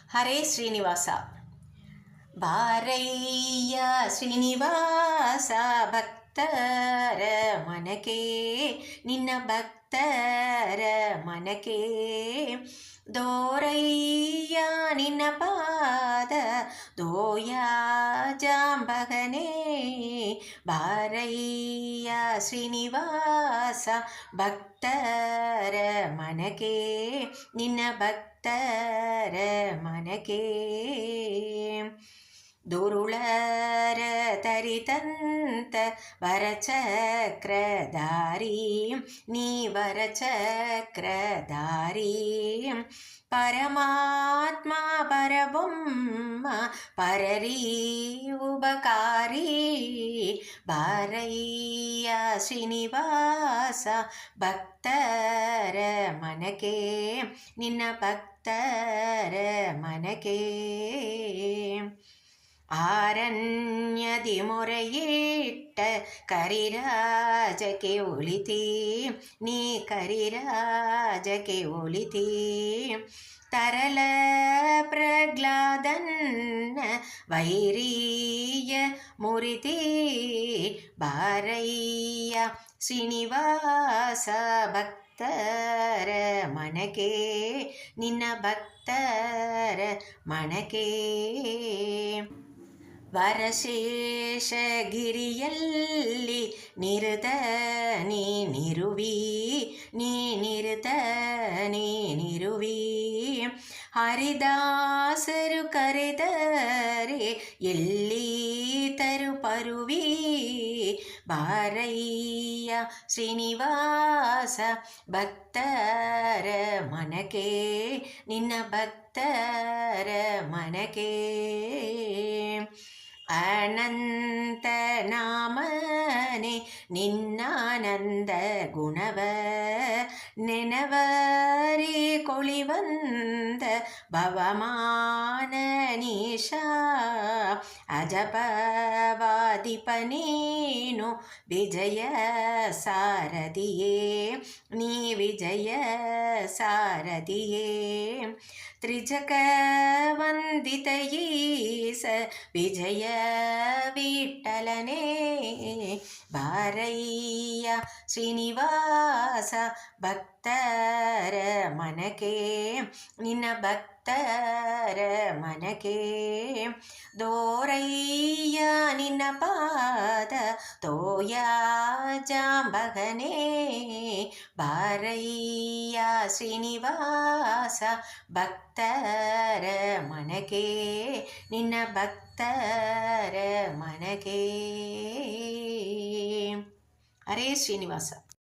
ಹರೇ ಶ್ರೀನಿವಾಸ. ಬಾರಯ್ಯ ಶ್ರೀನಿವಾಸ ಭಕ್ತರ ಮನಕೆ, ನಿನ್ನ ಭಕ್ತರ ಮನಕೆ ದೋರಯ್ಯ ನಿನ್ನ ಪಾದ ದೋಯ ಜಾಂಬಗನೇ. ಬಾರಯ್ಯ ಶ್ರೀನಿವಾಸ ಭಕ್ತರ ಮನಕೆ, ನಿನ್ನ ಭಕ್ತರ ಮನಕೆ ದುರುಳರ ತರಿತಂತ ವರಚಕ್ರಧಾರಿ, ನೀ ವರಚಕ್ರಧಾರಿ ಪರಮಾತ್ಮ ಪರಬೊಮ್ಮ ಪರರಿ ಉಪಕಾರಿ. ಬಾರಯ್ಯ ಶ್ರೀನಿವಾಸ ಭಕ್ತರ ಮನಕೆ, ನಿನ್ನ ಭಕ್ತರ ಮನಕೆ ಆರಣ್ಯದಿ ಮೊರೆಯಿಟ್ಟ ಕರಿರಾಜಕ್ಕೆ ಒಲಿತಿ, ನೀ ಕರಿರಾಜಕ್ಕೆ ಒಲಿತಿ ತರಲ ಪ್ರಹ್ಲಾದನ್ನ ವೈರಿಯ ಮುರಿತಿ. ಬಾರಯ್ಯ ಶ್ರೀನಿವಾಸ ಭಕ್ತರ ಮನಕೆ, ನಿನ್ನ ಭಕ್ತರ ಮನಕೆ ವರಶೇಷಗಿರಿಯಲ್ಲಿ ನಿರುತ ನೀನಿರುವಿ, ನೀ ನಿರುತ ನೀನಿರುವಿ ಹರಿದಾಸರು ಕರೆದರೆ ಎಲ್ಲಿ ತರುಪರುವಿ. ಬಾರಯ್ಯ ಶ್ರೀನಿವಾಸ ಭಕ್ತರ ಮನಕೆ, ನಿನ್ನ ಭಕ್ತರ ಮನಕೆ ಅನಂತ ನಾಮನೆ ನಿನ್ನಾನಂದ ಗುಣವ ನೆನವರಿ ಕೊಳಿವಂದ ಭವಮಾನ ನೀಶ. ಅಜಪವಾದಿಪ ನೀನು ವಿಜಯ ಸಾರಥಿಯೇ, ನೀ ವಿಜಯ ಸಾರಥಿಯೇ ತ್ರಿಜಗ ವಂದಿತ ಈಸ ವಿಜಯ ವಿಠಲನೇ. ಬಾರಯ್ಯ ಶ್ರೀನಿವಾಸ ಭಕ್ತರ ಮನಕೆ, ನಿನ್ನ ಭಕ್ತರ ಮನಕೆ ದೋರಯ್ಯ ನಿನ್ನ ಪಾದ ತೋಯ ಜಾಂಬಗನೇ. ಬಾರಯ್ಯ ಶ್ರೀನಿವಾಸ ಭಕ್ತರ ಮನಕೆ, ನಿನ್ನ ಭಕ್ತರ ಮನಕೆ. ಹರೇ ಶ್ರೀನಿವಾಸ.